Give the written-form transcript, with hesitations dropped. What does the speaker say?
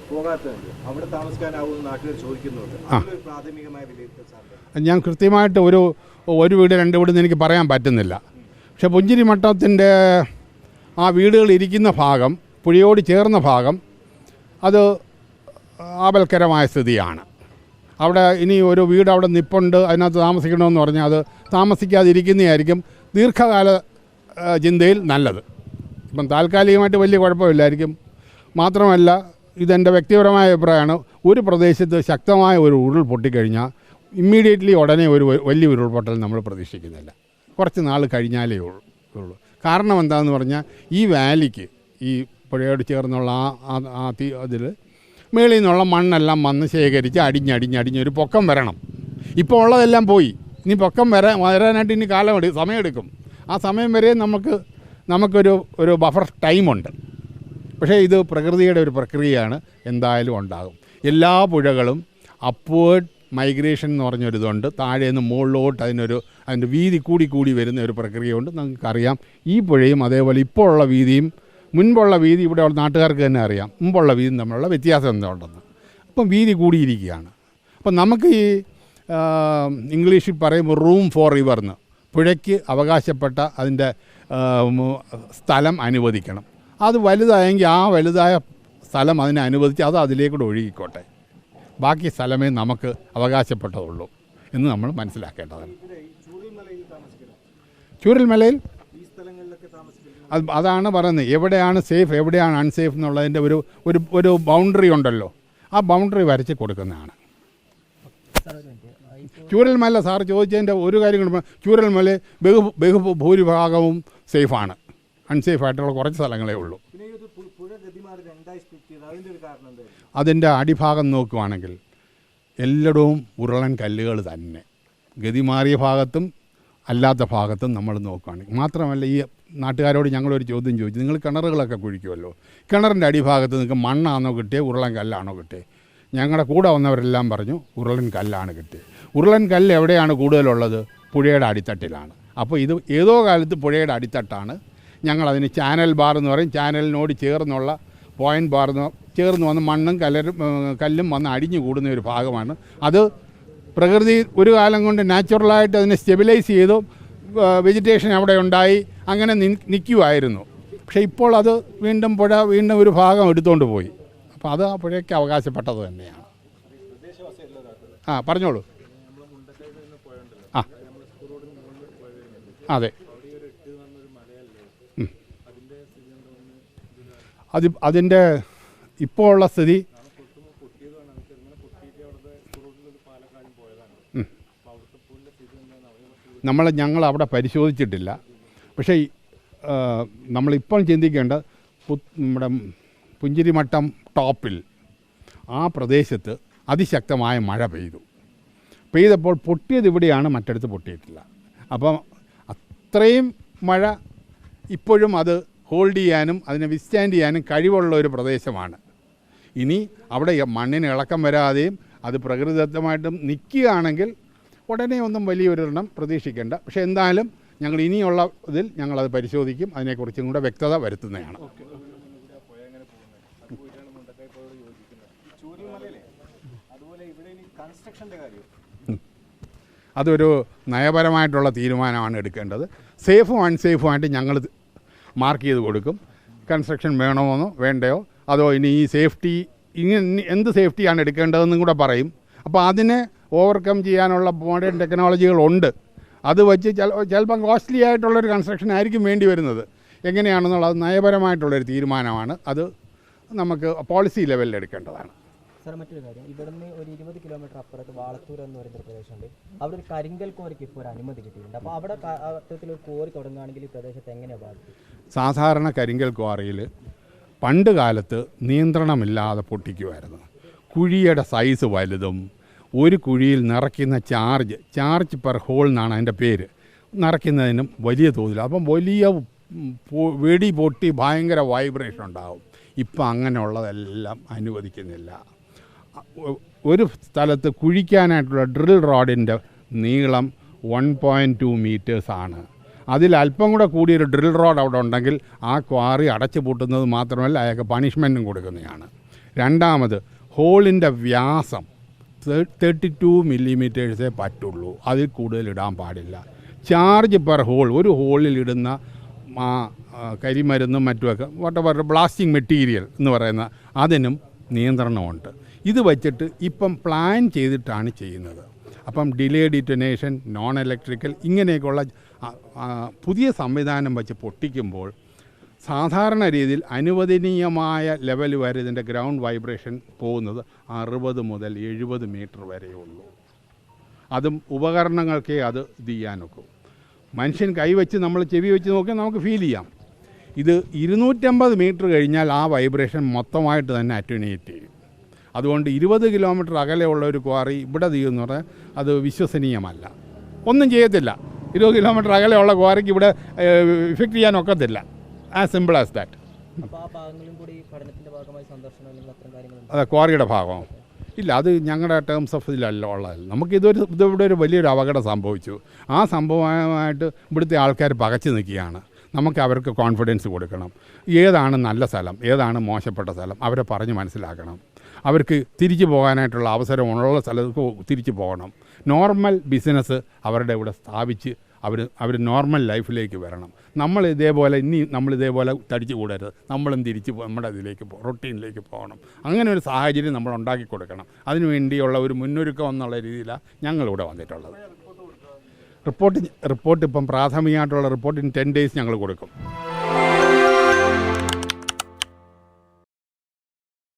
പോകാത്തതുണ്ട്, അവിടെ താമസിക്കാനാവുന്ന നാട്ടുകാർ ചോദിക്കുന്നുണ്ട്. അതിലൊരു പ്രാഥമികമായ വിലയിരുത്തൽ ഞാൻ കൃത്യമായിട്ട് ഒരു വീട് 2 വീടെന്ന് എനിക്ക് പറയാൻ പറ്റുന്നില്ല. പക്ഷേ പുഞ്ചിരി മട്ടത്തിൻ്റെ ആ വീടുകൾ ഇരിക്കുന്ന ഭാഗം, പുഴയോട് ചേർന്ന ഭാഗം, അത് ആപൽക്കരമായ സ്ഥിതിയാണ്. അവിടെ ഇനി ഒരു വീട് അവിടെ നിപ്പുണ്ട്, അതിനകത്ത് താമസിക്കണമെന്ന് പറഞ്ഞാൽ അത് താമസിക്കാതിരിക്കുന്നതായിരിക്കും ദീർഘകാല ചിന്തയിൽ നല്ലത്. ഇപ്പം താൽക്കാലികമായിട്ട് വലിയ കുഴപ്പമില്ലായിരിക്കും. മാത്രമല്ല, ഇതെൻ്റെ വ്യക്തിപരമായ അഭിപ്രായമാണ്. ഒരു പ്രദേശത്ത് ശക്തമായ ഒരു ഉരുൾ പൊട്ടിക്കഴിഞ്ഞാൽ ഇമ്മീഡിയറ്റ്ലി ഉടനെ ഒരു വലിയ ഉരുൾപൊട്ടൽ നമ്മൾ പ്രതീക്ഷിക്കുന്നില്ല. കുറച്ച് നാൾ കഴിഞ്ഞാലേ ഉള്ളൂ. കാരണം എന്താണെന്ന് പറഞ്ഞാൽ ഈ വാലിക്ക്, ഈ പുഴയോട് ചേർന്നുള്ള അതിൽ മേളിൽ നിന്നുള്ള മണ്ണെല്ലാം വന്ന് ശേഖരിച്ച് അടിഞ്ഞൊരു പൊക്കം വരണം. ഇപ്പോൾ ഉള്ളതെല്ലാം പോയി. ഇനി പൊക്കം വരാനായിട്ട് ഇനി സമയമെടുക്കും. ആ സമയം വരെ നമുക്കൊരു ബഫർ ടൈമുണ്ട്. പക്ഷേ ഇത് പ്രകൃതിയുടെ ഒരു പ്രക്രിയയാണ്, എന്തായാലും ഉണ്ടാകും. എല്ലാ പുഴകളും അപ്വേർഡ് മൈഗ്രേഷൻ എന്ന് പറഞ്ഞൊരിതുണ്ട്. താഴെ നിന്ന് മുകളിലോട്ട് അതിൻ്റെ വീതി കൂടി വരുന്ന ഒരു പ്രക്രിയയുണ്ട്. നമുക്കറിയാം ഈ പുഴയും അതേപോലെ ഇപ്പോൾ ഉള്ള വീതിയും മുൻപുള്ള വീതി ഇവിടെ നാട്ടുകാർക്ക് തന്നെ അറിയാം മുമ്പുള്ള വീതിയും തമ്മിലുള്ള വ്യത്യാസം എന്തുണ്ടെന്ന്. അപ്പം വീതി കൂടിയിരിക്കുകയാണ്. അപ്പം നമുക്ക് ഈ ഇംഗ്ലീഷിൽ പറയുമ്പോൾ റൂം ഫോർ റിവർന്ന്, പുഴയ്ക്ക് അവകാശപ്പെട്ട അതിൻ്റെ സ്ഥലം അനുവദിക്കണം. അത് വലുതായെങ്കിൽ ആ വലുതായ സ്ഥലം അതിനെ അനുവദിച്ച് അത് അതിലേക്കൂടെ ഒഴുകിക്കോട്ടെ. ബാക്കി സ്ഥലമേ നമുക്ക് അവകാശപ്പെട്ടതുള്ളൂ എന്ന് നമ്മൾ മനസ്സിലാക്കേണ്ടതാണ്. ചൂരൽമലയിൽ അതാണ് പറയുന്നത്, എവിടെയാണ് സേഫ് എവിടെയാണ് അൺസേഫ് എന്നുള്ളതിൻ്റെ ഒരു ബൗണ്ടറി ഉണ്ടല്ലോ, ആ ബൗണ്ടറി വരച്ച് കൊടുക്കുന്നതാണ്. ചൂരൽമല സാർ ചോദിച്ചതിൻ്റെ ഒരു കാര്യം കൊണ്ട്, ചൂരൽമല ബഹുഭൂരിഭാഗവും സേഫാണ്. അൺസേഫ് ആയിട്ടുള്ള കുറച്ച് സ്ഥലങ്ങളേ ഉള്ളൂ. അതിൻ്റെ അടിഭാഗം നോക്കുകയാണെങ്കിൽ എല്ലായിടവും ഉരുളൻ കല്ലുകൾ തന്നെ, ഗതിമാറിയ ഭാഗത്തും അല്ലാത്ത ഭാഗത്തും നമ്മൾ നോക്കുകയാണെങ്കിൽ. മാത്രമല്ല, ഈ നാട്ടുകാരോട് ഞങ്ങളൊരു ചോദ്യം ചോദിച്ചു, നിങ്ങൾ കിണറുകളൊക്കെ കുഴിക്കുമല്ലോ, കിണറിൻ്റെ അടിഭാഗത്ത് നിങ്ങൾക്ക് മണ്ണാണോ കിട്ടിയത് ഉരുളൻ കല്ലാണോ കിട്ടിയത്? ഞങ്ങളുടെ കൂടെ വന്നവരെല്ലാം പറഞ്ഞു ഉരുളൻ കല്ലാണ് കിട്ടിയത്. ഉരുളൻ കല്ല് എവിടെയാണ് കൂടുതലുള്ളത്? പുഴയുടെ അടിത്തട്ടിലാണ്. അപ്പോൾ ഇത് ഏതോ കാലത്ത് പുഴയുടെ അടിത്തട്ടാണ്. ഞങ്ങളതിന് ചാനൽ ബാർ എന്ന് പറയും. ചാനലിനോട് ചേർന്നുള്ള പോയിൻറ്റ് ബാർ ചേർന്ന് വന്ന് മണ്ണും കല്ലും വന്ന് അടിഞ്ഞു കൂടുന്ന ഒരു ഭാഗമാണ്. അത് പ്രകൃതി ഒരു കാലം കൊണ്ട് നാച്ചുറലായിട്ട് അതിനെ സ്റ്റെബിലൈസ് ചെയ്തു, വെജിറ്റേഷൻ അവിടെ ഉണ്ടായി, അങ്ങനെ നിൽക്കുമായിരുന്നു. പക്ഷേ ഇപ്പോൾ അത് വീണ്ടും ഒരു ഭാഗം എടുത്തുകൊണ്ട് പോയി. അപ്പോൾ അത് ആ പുഴയ്ക്ക് അവകാശപ്പെട്ടത് തന്നെയാണ്. പറഞ്ഞോളൂ. അതെ, അതിൻ്റെ ഇപ്പോൾ ഉള്ള സ്ഥിതി ഞങ്ങൾ അവിടെ പരിശോധിച്ചിട്ടില്ല. പക്ഷേ നമ്മളിപ്പോൾ ചിന്തിക്കേണ്ട, നമ്മുടെ പുഞ്ചിരിമട്ടം ടോപ്പിൽ ആ പ്രദേശത്ത് അതിശക്തമായ മഴ പെയ്തപ്പോൾ പൊട്ടിയത് ഇവിടെയാണ്, മറ്റിടത്ത് പൊട്ടിയിട്ടില്ല. അപ്പം അത്രയും മഴ ഇപ്പോഴും അത് ഹോൾഡ് ചെയ്യാനും അതിനെ വിസ്റ്റാൻഡ് ചെയ്യാനും കഴിവുള്ള ഒരു പ്രദേശമാണ്. ഇനി അവിടെ മണ്ണിന് ഇളക്കം വരാതെയും അത് പ്രകൃതിദത്തമായിട്ടും നിൽക്കുകയാണെങ്കിൽ ഉടനെ ഒന്നും വലിയൊരെണ്ണം പ്രതീക്ഷിക്കേണ്ട. പക്ഷേ എന്തായാലും ഞങ്ങൾ ഇനിയുള്ള ഇതിൽ ഞങ്ങളത് പരിശോധിക്കും, അതിനെക്കുറിച്ചും കൂടെ വ്യക്തത വരുത്തുന്നതാണ്. അതൊരു നയപരമായിട്ടുള്ള തീരുമാനമാണ് എടുക്കേണ്ടത്. സേഫും അൺസേഫുമായിട്ട് ഞങ്ങൾ മാർക്ക് ചെയ്ത് കൊടുക്കും. കൺസ്ട്രക്ഷൻ വേണമെന്നോ വേണ്ടയോ, അതോ ഇനി ഈ സേഫ്റ്റി ഇങ്ങനെ എന്ത് സേഫ്റ്റിയാണ് എടുക്കേണ്ടതെന്നും കൂടെ പറയും. അപ്പോൾ അതിനെ ഓവർകം ചെയ്യാനുള്ള മോഡേൺ ടെക്നോളജികളുണ്ട്. അത് വെച്ച് ചിലപ്പം കോസ്റ്റ്ലി ആയിട്ടുള്ളൊരു കൺസ്ട്രക്ഷൻ ആയിരിക്കും വേണ്ടി വരുന്നത്. എങ്ങനെയാണെന്നുള്ളത് നയപരമായിട്ടുള്ളൊരു തീരുമാനമാണ്. അത് നമുക്ക് പോളിസി ലെവലിൽ എടുക്കേണ്ടതാണ്. സാർ, മറ്റൊരു കാര്യം, ഇവിടുന്ന് ഒരു 20 കിലോമീറ്റർ അപ്പുറത്ത് വാളത്തൂർ എന്ന് പറയുന്ന പ്രദേശമുണ്ട്. അവിടെ ഒരു കരിങ്കൽ കോറിക്ക് ഇപ്പോൾ ഒരു അനുമതി കിട്ടിയിട്ടുണ്ട്. അപ്പോൾ അവിടെ അത്തരത്തിലൊരു കോറി തുടങ്ങുകയാണെങ്കിൽ ഈ പ്രദേശത്ത് എങ്ങനെയാണ് ബാധിക്കും? സാധാരണ കരിങ്കൽ ക്വാറിയിൽ പണ്ട് കാലത്ത് നിയന്ത്രണമില്ലാതെ പൊട്ടിക്കുമായിരുന്നു. കുഴിയുടെ സൈസ് വലുതും ഒരു കുഴിയിൽ നിറയ്ക്കുന്ന ചാർജ് പെർ ഹോൾ എന്നാണ് അതിൻ്റെ പേര്, നിറയ്ക്കുന്നതിനും വലിയ തോതിൽ. അപ്പം വലിയ വെടി പൊട്ടി ഭയങ്കര വൈബ്രേഷൻ ഉണ്ടാകും. ഇപ്പം അങ്ങനെയുള്ളതെല്ലാം അനുവദിക്കുന്നില്ല. ഒരു സ്ഥലത്ത് കുഴിക്കാനായിട്ടുള്ള ഡ്രിൽ റോഡിൻ്റെ നീളം 1.2 മീറ്റേഴ്സാണ്. അതിൽ അല്പം കൂടെ കൂടിയൊരു ഡ്രിൽ റോഡ് അവിടെ ഉണ്ടെങ്കിൽ ആ ക്വാറി അടച്ചു പൂട്ടുന്നത് മാത്രമല്ല, അയാൾക്ക് പണിഷ്മെൻറ്റും കൊടുക്കുന്നതാണ്. രണ്ടാമത് ഹോളിൻ്റെ വ്യാസം 32 മില്ലിമീറ്റേഴ്സേ പറ്റുള്ളൂ, അതിൽ കൂടുതൽ ഇടാൻ പാടില്ല. ചാർജ് പെർ ഹോൾ, ഒരു ഹോളിൽ ഇടുന്ന കരിമരുന്നും മറ്റുമൊക്കെ വാട്ടവർ ബ്ലാസ്റ്റിംഗ് മെറ്റീരിയൽ എന്ന് പറയുന്ന അതിനും നിയന്ത്രണമുണ്ട്. ഇത് വച്ചിട്ട് ഇപ്പം പ്ലാൻ ചെയ്തിട്ടാണ് ചെയ്യുന്നത്. അപ്പം ഡിലേ ഡിറ്റനേഷൻ, നോൺ ഇലക്ട്രിക്കൽ ഇങ്ങനെയൊക്കെയുള്ള പുതിയ സംവിധാനം വെച്ച് പൊട്ടിക്കുമ്പോൾ സാധാരണ രീതിയിൽ അനുവദനീയമായ ലെവൽ വരെ ഇതിൻ്റെ ഗ്രൗണ്ട് വൈബ്രേഷൻ പോകുന്നത് 60 മുതൽ 70 മീറ്റർ വരെയുള്ളൂ. അതും ഉപകരണങ്ങൾക്കേ അത് ഇത് ചെയ്യാനൊക്കും. മനുഷ്യൻ കൈവച്ച് നമ്മൾ ചെവി വെച്ച് നോക്കിയാൽ നമുക്ക് ഫീൽ ചെയ്യാം. ഇത് 250 മീറ്റർ കഴിഞ്ഞാൽ ആ വൈബ്രേഷൻ മൊത്തമായിട്ട് തന്നെ അറ്റുനേറ്റ് ചെയ്യും. അതുകൊണ്ട് 20 കിലോമീറ്റർ അകലെയുള്ള ഒരു ക്വാറി ഇവിടെ ചെയ്യുമെന്ന് പറഞ്ഞാൽ അത് വിശ്വസനീയമല്ല. ഒന്നും ചെയ്യത്തില്ല. 20 കിലോമീറ്റർ അകലെയുള്ള ക്വാറിക്ക് ഇവിടെ ഇഫക്റ്റ് ചെയ്യാൻ ഒക്കത്തില്ല. As simple as that. അതെ, ക്വാറിയുടെ ഭാഗം ഇല്ല, അത് ഞങ്ങളുടെ ടേംസ് ഓഫ് ഇതിലല്ല ഉള്ളതല്ല. ഇതിവിടെ ഒരു വലിയൊരു അപകടം സംഭവിച്ചു. ആ സംഭവമായിട്ട് ഇവിടുത്തെ ആൾക്കാർ പകച്ചു നിൽക്കുകയാണ്. നമുക്ക് അവർക്ക് കോൺഫിഡൻസ് കൊടുക്കണം. ഏതാണ് നല്ല സ്ഥലം, ഏതാണ് മോശപ്പെട്ട സ്ഥലം, അവരെ പറഞ്ഞ് മനസ്സിലാക്കണം. അവർക്ക് തിരിച്ചു പോകാനായിട്ടുള്ള അവസരമുള്ള സ്ഥലത്ത് തിരിച്ചു പോകണം. നോർമൽ ബിസിനസ് അവരുടെ ഇവിടെ സ്ഥാപിച്ച് അവർ നോർമൽ ലൈഫിലേക്ക് വരണം. നമ്മളിതേപോലെ തടിച്ചു കൂടരുത്. നമ്മളും തിരിച്ച് നമ്മുടെ ഇതിലേക്ക് റൊട്ടീനിലേക്ക് പോകണം. അങ്ങനെ ഒരു സാഹചര്യം നമ്മൾ ഉണ്ടാക്കി കൊടുക്കണം. അതിനു വേണ്ടിയുള്ള ഒരു മുന്നൊരുക്കം എന്നുള്ള രീതിയിലാണ് ഞങ്ങളിവിടെ വന്നിട്ടുള്ളത്. റിപ്പോർട്ട് ഇപ്പം പ്രാഥമികമായിട്ടുള്ള റിപ്പോർട്ട് 10 days ഞങ്ങൾ കൊടുക്കും.